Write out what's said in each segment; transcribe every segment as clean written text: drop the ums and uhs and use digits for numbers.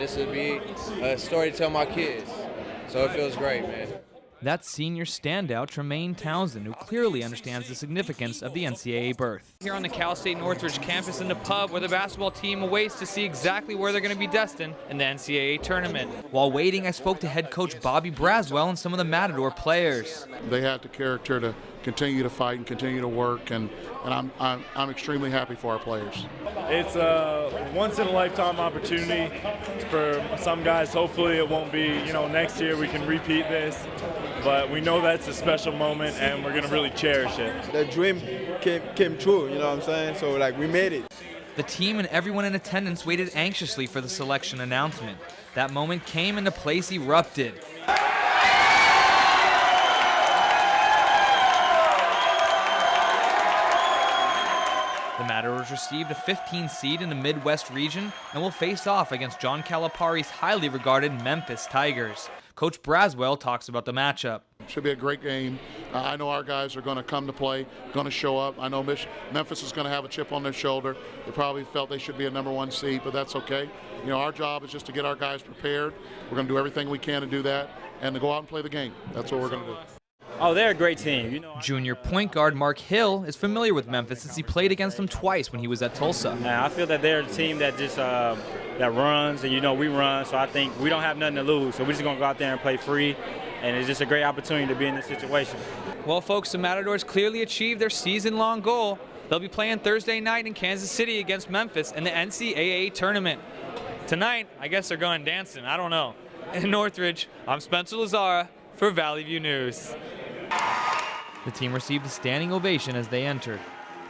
This would be a story to tell my kids, so it feels great, man. That's senior standout Tremaine Townsend, who clearly understands the significance of the NCAA berth. Here on the Cal State Northridge campus in the pub where the basketball team awaits to see exactly where they're going to be destined in the NCAA tournament. While waiting, I spoke to head coach Bobby Braswell and some of the Matador players. They had the character to continue to fight and continue to work, and I'm extremely happy for our players. It's a once-in-a-lifetime opportunity for some guys. Hopefully it won't be, next year we can repeat this, but we know that's a special moment and we're going to really cherish it. The dream came true, you know what I'm saying? So, we made it. The team and everyone in attendance waited anxiously for the selection announcement. That moment came and the place erupted. The Matadors received a 15 seed in the Midwest region and will face off against John Calipari's highly regarded Memphis Tigers. Coach Braswell talks about the matchup. Should be a great game. I know our guys are going to come to play, going to show up. I know Memphis is going to have a chip on their shoulder. They probably felt they should be a #1 seed, but that's okay. Our job is just to get our guys prepared. We're going to do everything we can to do that and to go out and play the game. That's what we're going to do. Oh, they're a great team. Junior point guard Mark Hill is familiar with Memphis since he played against them twice when he was at Tulsa. I feel that they're a team that just that runs, and we run, so I think we don't have nothing to lose. So we're just going to go out there and play free, and it's just a great opportunity to be in this situation. Well, folks, the Matadors clearly achieved their season-long goal. They'll be playing Thursday night in Kansas City against Memphis in the NCAA tournament. Tonight, I guess they're going dancing. I don't know. In Northridge, I'm Spencer Lazara for Valley View News. The team received a standing ovation as they entered.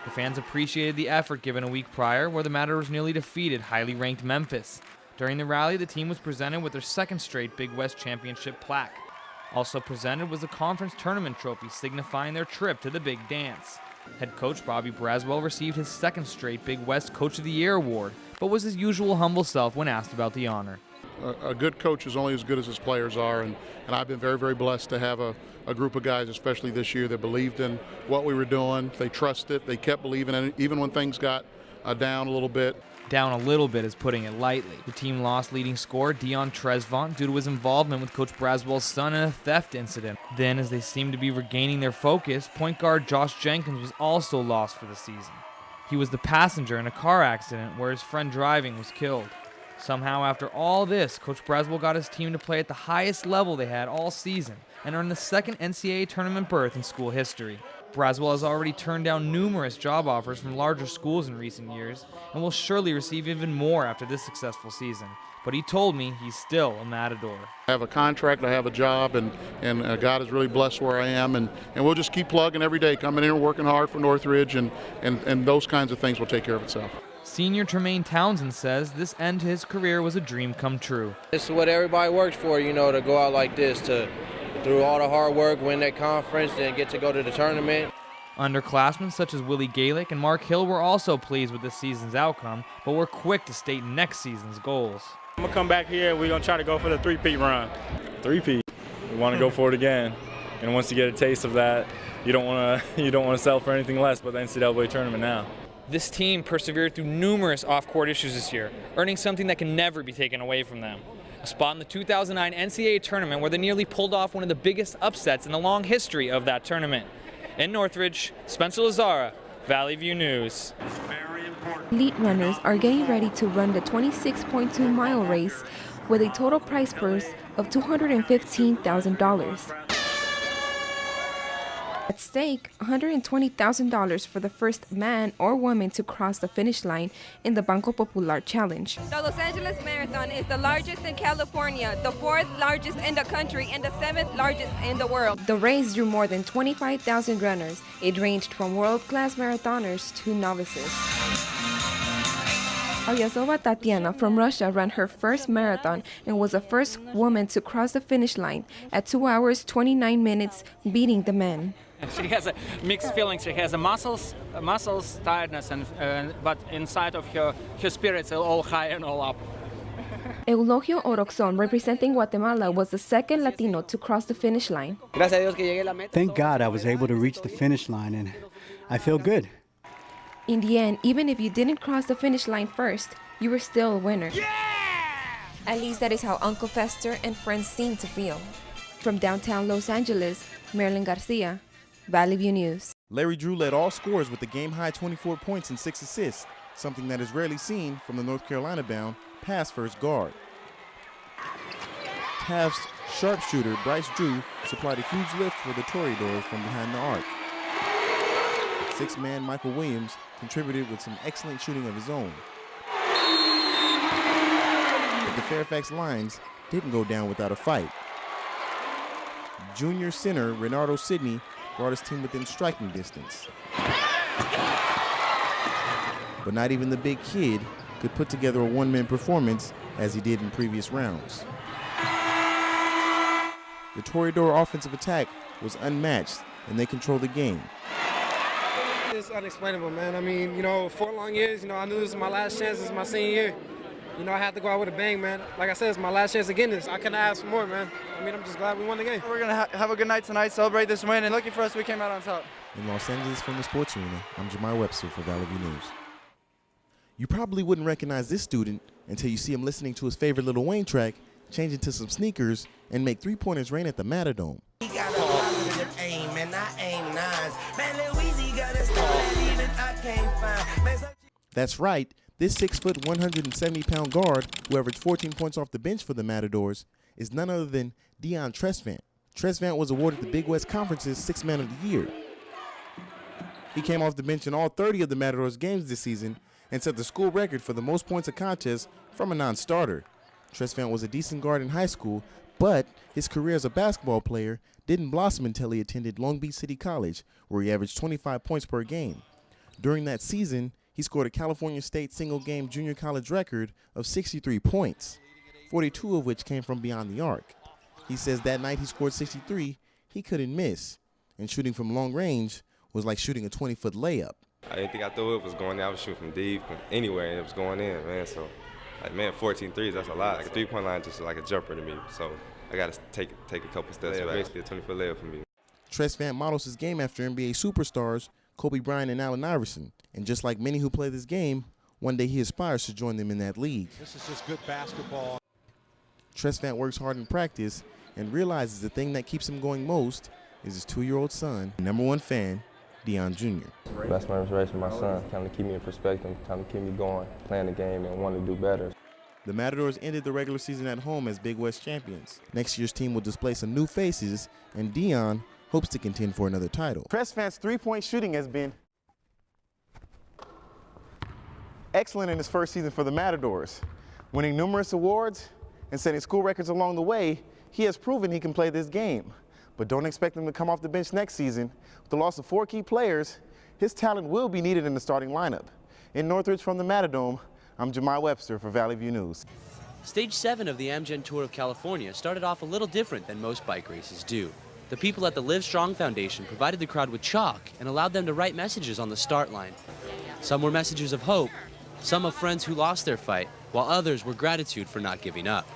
The fans appreciated the effort given a week prior, where the Matadors nearly defeated highly ranked Memphis. During the rally, the team was presented with their second straight Big West Championship plaque. Also presented was the conference tournament trophy signifying their trip to the Big Dance. Head coach Bobby Braswell received his second straight Big West Coach of the Year award, but was his usual humble self when asked about the honor. A good coach is only as good as his players are, and I've been very, very blessed to have a group of guys, especially this year, that believed in what we were doing. They trusted, they kept believing in it, even when things got down a little bit. Down a little bit is putting it lightly. The team lost leading scorer Dion Tresvant due to his involvement with Coach Braswell's son in a theft incident. Then, as they seemed to be regaining their focus, point guard Josh Jenkins was also lost for the season. He was the passenger in a car accident where his friend driving was killed. Somehow, after all this, Coach Braswell got his team to play at the highest level they had all season and earned the second NCAA tournament berth in school history. Braswell has already turned down numerous job offers from larger schools in recent years and will surely receive even more after this successful season. But he told me he's still a Matador. I have a contract, I have a job, and God has really blessed where I am, and we'll just keep plugging every day, coming in and working hard for Northridge, and those kinds of things will take care of itself. Senior Tremaine Townsend says this end to his career was a dream come true. It's what everybody works for, to go out like this, through all the hard work, win that conference, then get to go to the tournament. Underclassmen such as Willie Galick and Mark Hill were also pleased with this season's outcome, but were quick to state next season's goals. I'm going to come back here and we're going to try to go for the three-peat run. Three-peat. We want to go for it again. And once you get a taste of that, you don't want to settle for anything less but the NCAA tournament now. This team persevered through numerous off-court issues this year, earning something that can never be taken away from them. A spot in the 2009 NCAA tournament where they nearly pulled off one of the biggest upsets in the long history of that tournament. In Northridge, Spencer Lazara, Valley View News. Elite runners are getting ready to run the 26.2-mile race with a total prize purse of $215,000. At stake, $120,000 for the first man or woman to cross the finish line in the Banco Popular Challenge. The Los Angeles Marathon is the largest in California, the 4th largest in the country, and the 7th largest in the world. The race drew more than 25,000 runners. It ranged from world-class marathoners to novices. Aryazova Tatiana from Russia ran her first marathon and was the first woman to cross the finish line at 2 hours 29 minutes, beating the men. She has a mixed feelings. She has a muscles tiredness, but inside of her spirits are all high and all up. Eulogio Oroxon, representing Guatemala, was the second Latino to cross the finish line. Thank God I was able to reach the finish line, and I feel good. In the end, even if you didn't cross the finish line first, you were still a winner. Yeah! At least that is how Uncle Fester and friends seem to feel. From downtown Los Angeles, Marilyn Garcia, Valley View News. Larry Drew led all scorers with a game-high 24 points and 6 assists, something that is rarely seen from the North Carolina-bound pass-first guard. Taft's sharpshooter, Bryce Drew, supplied a huge lift for the Toreadors from behind the arc. Six-man Michael Williams contributed with some excellent shooting of his own. But the Fairfax Lions didn't go down without a fight. Junior center Renardo Sidney brought his team within striking distance. But not even the big kid could put together a one-man performance as he did in previous rounds. The Toreador offensive attack was unmatched, and they controlled the game. It's unexplainable, man. I mean, 4 long years, I knew this was my last chance. This is my senior year. I had to go out with a bang, man. Like I said, it's my last chance to get this. I couldn't ask for more, man. I mean, I'm just glad we won the game. We're going to have a good night tonight, celebrate this win, and lucky for us, we came out on top. In Los Angeles from the Sports Arena, I'm Jamar Webster for Valley View News. You probably wouldn't recognize this student until you see him listening to his favorite Lil Wayne track, change into some sneakers, and make three-pointers rain at the Matadome. That's right, this 6-foot, 170-pound guard, who averaged 14 points off the bench for the Matadors, is none other than Deion Tresvant. Tresvant was awarded the Big West Conference's Sixth Man of the Year. He came off the bench in all 30 of the Matadors games this season and set the school record for the most points a contest from a non-starter. Tresvant was a decent guard in high school, but his career as a basketball player didn't blossom until he attended Long Beach City College, where he averaged 25 points per game. During that season, he scored a California State single-game junior college record of 63 points, 42 of which came from beyond the arc. He says that night he scored 63, he couldn't miss, and shooting from long range was like shooting a 20-foot layup. Anything I threw, it was going in. I was shooting from deep, from anywhere, and it was going in, man. So, 14 threes, that's a lot. Like a three-point line, just like a jumper to me. So I got to take a couple steps back. Basically a 20-foot layup for me. Tresvant models his game after NBA superstars Kobe Bryant and Allen Iverson. And just like many who play this game, one day he aspires to join them in that league. This is just good basketball. Tresvant works hard in practice and realizes the thing that keeps him going most is his 2-year-old son, #1 fan, Deion Jr. Best man was raising my son, kind of keep me in perspective, kind of keep me going, playing the game and wanting to do better. The Matadors ended the regular season at home as Big West champions. Next year's team will display some new faces, and Deion hopes to contend for another title. Tresvant's three-point shooting has been excellent in his first season for the Matadors. Winning numerous awards and setting school records along the way, he has proven he can play this game. But don't expect him to come off the bench next season. With the loss of 4 key players, his talent will be needed in the starting lineup. In Northridge from the Matadome, I'm Jamar Webster for Valley View News. Stage 7 of the Amgen Tour of California started off a little different than most bike races do. The people at the Live Strong Foundation provided the crowd with chalk and allowed them to write messages on the start line. Some were messages of hope, some of friends who lost their fight, while others were gratitude for not giving up.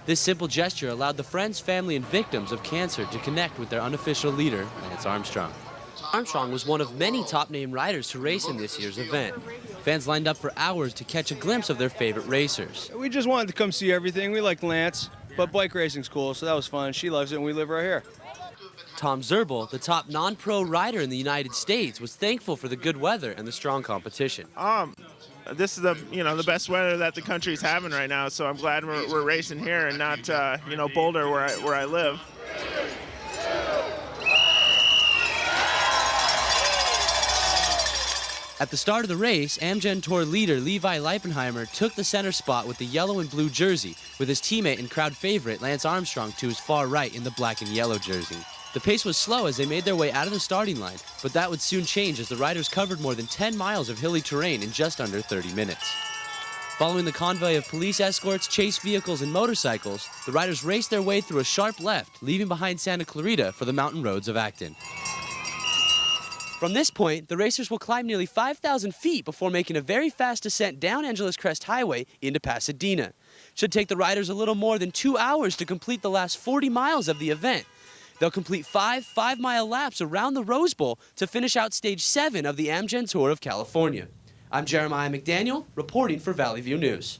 This simple gesture allowed the friends, family, and victims of cancer to connect with their unofficial leader, Lance Armstrong. Armstrong was one of many top-name riders to race in this year's event. Fans lined up for hours to catch a glimpse of their favorite racers. We just wanted to come see everything. We like Lance, but bike racing's cool, so that was fun. She loves it, and we live right here. Tom Zerbel, the top non-pro rider in the United States, was thankful for the good weather and the strong competition. This is the best weather that the country's having right now, so I'm glad we're racing here and not Boulder where I live. At the start of the race, Amgen Tour leader Levi Leipenheimer took the center spot with the yellow and blue jersey, with his teammate and crowd favorite Lance Armstrong to his far right in the black and yellow jersey. The pace was slow as they made their way out of the starting line, but that would soon change as the riders covered more than 10 miles of hilly terrain in just under 30 minutes. Following the convoy of police escorts, chase vehicles, and motorcycles, the riders raced their way through a sharp left, leaving behind Santa Clarita for the mountain roads of Acton. From this point, the racers will climb nearly 5,000 feet before making a very fast descent down Angeles Crest Highway into Pasadena. Should take the riders a little more than 2 hours to complete the last 40 miles of the event. They'll complete 5 5-mile laps around the Rose Bowl to finish out Stage 7 of the Amgen Tour of California. I'm Jeremiah McDaniel, reporting for Valley View News.